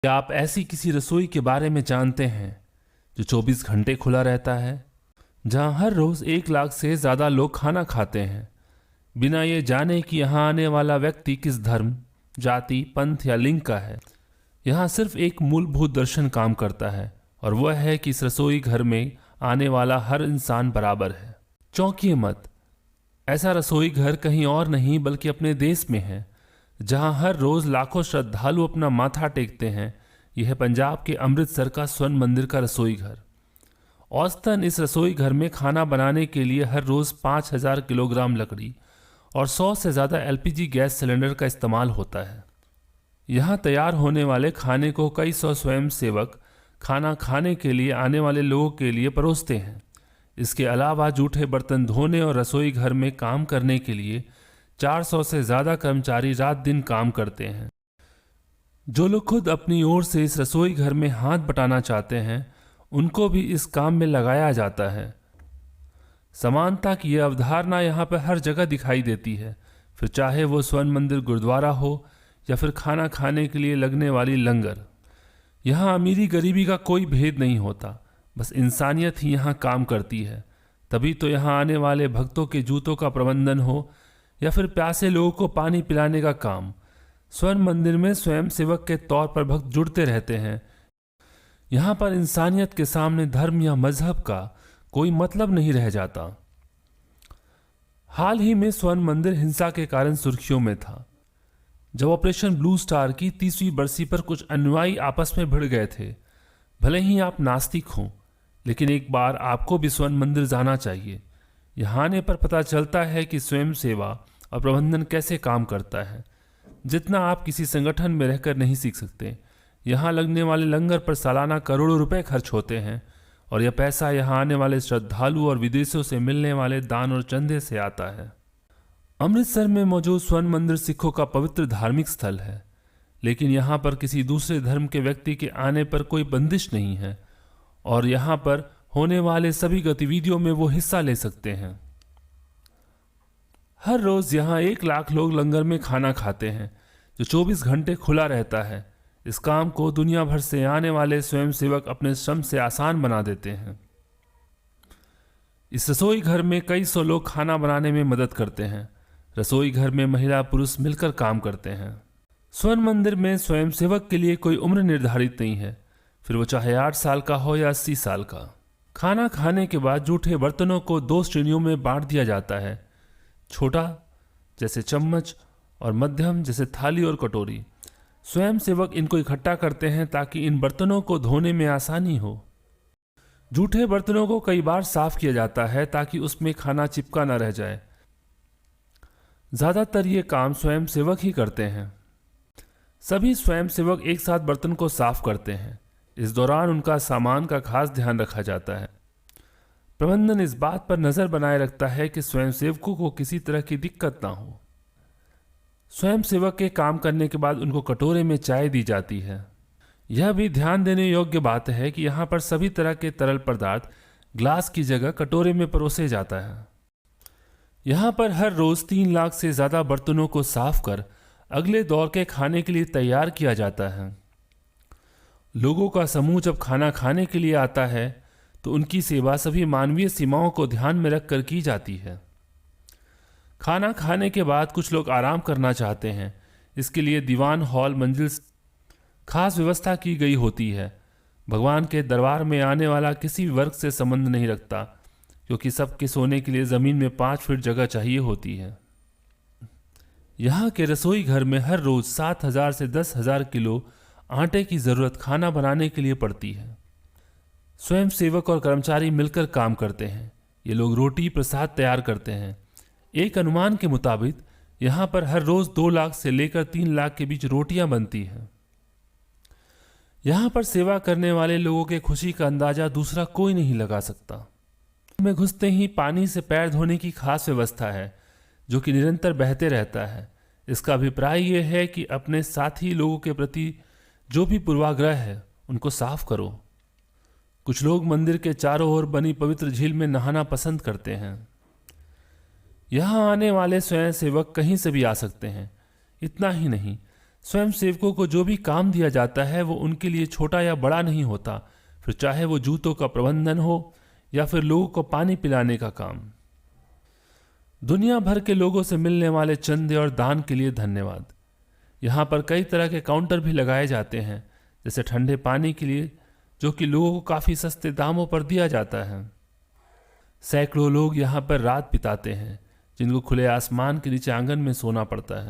क्या आप ऐसी किसी रसोई के बारे में जानते हैं जो 24 घंटे खुला रहता है, जहां हर रोज 1 लाख से ज्यादा लोग खाना खाते हैं, बिना ये जाने कि यहाँ आने वाला व्यक्ति किस धर्म, जाति, पंथ या लिंग का है। यहाँ सिर्फ एक मूलभूत दर्शन काम करता है, और वह है कि इस रसोई घर में आने वाला हर इंसान बराबर है। चौंकिए मत, ऐसा रसोई घर कहीं और नहीं बल्कि अपने देश में है, जहां हर रोज लाखों श्रद्धालु अपना माथा टेकते हैं। यह है पंजाब के अमृतसर का स्वर्ण मंदिर का रसोई घर। औसतन इस रसोई घर में खाना बनाने के लिए हर रोज 5000 किलोग्राम लकड़ी और 100 से ज़्यादा एलपीजी गैस सिलेंडर का इस्तेमाल होता है। यहाँ तैयार होने वाले खाने को कई सौ स्वयंसेवक खाना खाने के लिए आने वाले लोगों के लिए परोसते हैं। इसके अलावा जूठे बर्तन धोने और रसोई घर में काम करने के लिए 400 से ज़्यादा कर्मचारी रात दिन काम करते हैं। जो लोग खुद अपनी ओर से इस रसोई घर में हाथ बटाना चाहते हैं, उनको भी इस काम में लगाया जाता है। समानता की यह अवधारणा यहाँ पर हर जगह दिखाई देती है, फिर चाहे वो स्वर्ण मंदिर गुरुद्वारा हो या फिर खाना खाने के लिए लगने वाली लंगर। यहाँ अमीरी गरीबी का कोई भेद नहीं होता, बस इंसानियत ही यहाँ काम करती है। तभी तो यहाँ आने वाले भक्तों के जूतों का प्रबंधन हो या फिर प्यासे लोगों को पानी पिलाने का काम, स्वर्ण मंदिर में स्वयंसेवक के तौर पर भक्त जुड़ते रहते हैं। यहाँ पर इंसानियत के सामने धर्म या मजहब का कोई मतलब नहीं रह जाता। हाल ही में स्वर्ण मंदिर हिंसा के कारण सुर्खियों में था, जब ऑपरेशन ब्लू स्टार की 30वीं बरसी पर कुछ अनुयायी आपस में भिड़ गए थे। भले ही आप नास्तिक हों, लेकिन एक बार आपको भी स्वर्ण मंदिर जाना चाहिए। यहाँ आने पर पता चलता है कि स्वयं सेवा और प्रबंधन कैसे काम करता है, जितना आप किसी संगठन में रहकर नहीं सीख सकते। यहाँ लगने वाले लंगर पर सालाना करोड़ों रुपए खर्च होते हैं, और यह पैसा यहाँ आने वाले श्रद्धालु और विदेशों से मिलने वाले दान और चंदे से आता है। अमृतसर में मौजूद स्वर्ण मंदिर सिखों का पवित्र धार्मिक स्थल है, लेकिन यहाँ पर किसी दूसरे धर्म के व्यक्ति के आने पर कोई बंदिश नहीं है, और यहाँ पर होने वाले सभी गतिविधियों में वो हिस्सा ले सकते हैं। हर रोज यहाँ 1 लाख लोग लंगर में खाना खाते हैं, जो 24 घंटे खुला रहता है। इस काम को दुनिया भर से आने वाले स्वयंसेवक अपने श्रम से आसान बना देते हैं। इस रसोई घर में कई सौ लोग खाना बनाने में मदद करते हैं। रसोई घर में महिला पुरुष मिलकर काम करते हैं। स्वर्ण मंदिर में स्वयंसेवक के लिए कोई उम्र निर्धारित नहीं है, फिर वो चाहे 8 साल का हो या 80 साल का। खाना खाने के बाद जूठे बर्तनों को 2 श्रेणियों में बांट दिया जाता है, छोटा जैसे चम्मच और मध्यम जैसे थाली और कटोरी। स्वयंसेवक इनको इकट्ठा करते हैं ताकि इन बर्तनों को धोने में आसानी हो। जूठे बर्तनों को कई बार साफ किया जाता है ताकि उसमें खाना चिपका न रह जाए। ज़्यादातर ये काम स्वयंसेवक ही करते हैं। सभी स्वयंसेवक एक साथ बर्तन को साफ करते हैं। इस दौरान उनका सामान का खास ध्यान रखा जाता है। प्रबंधन इस बात पर नजर बनाए रखता है कि स्वयंसेवकों को किसी तरह की दिक्कत ना हो। स्वयंसेवक के काम करने के बाद उनको कटोरे में चाय दी जाती है। यह भी ध्यान देने योग्य बात है कि यहाँ पर सभी तरह के तरल पदार्थ ग्लास की जगह कटोरे में परोसे जाता है। यहाँ पर हर रोज 3 लाख से ज्यादा बर्तनों को साफ कर अगले दौर के खाने के लिए तैयार किया जाता है। लोगों का समूह जब खाना खाने के लिए आता है तो उनकी सेवा सभी मानवीय सीमाओं को ध्यान में रखकर की जाती है। खाना खाने के बाद कुछ लोग आराम करना चाहते हैं। इसके लिए दीवान हॉल मंजिल खास व्यवस्था की गई होती है। भगवान के दरबार में आने वाला किसी वर्ग से संबंध नहीं रखता, क्योंकि सबके सोने के लिए ज़मीन में 5 फीट जगह चाहिए होती है। यहाँ के रसोई घर में हर रोज 7000 से 10,000 किलो आटे की ज़रूरत खाना बनाने के लिए पड़ती है। स्वयंसेवक और कर्मचारी मिलकर काम करते हैं। ये लोग रोटी प्रसाद तैयार करते हैं। एक अनुमान के मुताबिक यहाँ पर हर रोज 2 लाख से लेकर 3 लाख के बीच रोटियां बनती हैं। यहाँ पर सेवा करने वाले लोगों के खुशी का अंदाजा दूसरा कोई नहीं लगा सकता। में घुसते ही पानी से पैर धोने की खास व्यवस्था है, जो कि निरंतर बहते रहता है। इसका अभिप्राय यह है कि अपने साथी लोगों के प्रति जो भी पूर्वाग्रह है उनको साफ करो। कुछ लोग मंदिर के चारों ओर बनी पवित्र झील में नहाना पसंद करते हैं। यहाँ आने वाले स्वयंसेवक कहीं से भी आ सकते हैं। इतना ही नहीं, स्वयं सेवकों को जो भी काम दिया जाता है वो उनके लिए छोटा या बड़ा नहीं होता, फिर चाहे वो जूतों का प्रबंधन हो या फिर लोगों को पानी पिलाने का काम। दुनिया भर के लोगों से मिलने वाले चंदे और दान के लिए धन्यवाद। यहाँ पर कई तरह के काउंटर भी लगाए जाते हैं, जैसे ठंडे पानी के लिए, जो कि लोगों को काफ़ी सस्ते दामों पर दिया जाता है। सैकड़ों लोग यहाँ पर रात बिताते हैं, जिनको खुले आसमान के नीचे आंगन में सोना पड़ता है।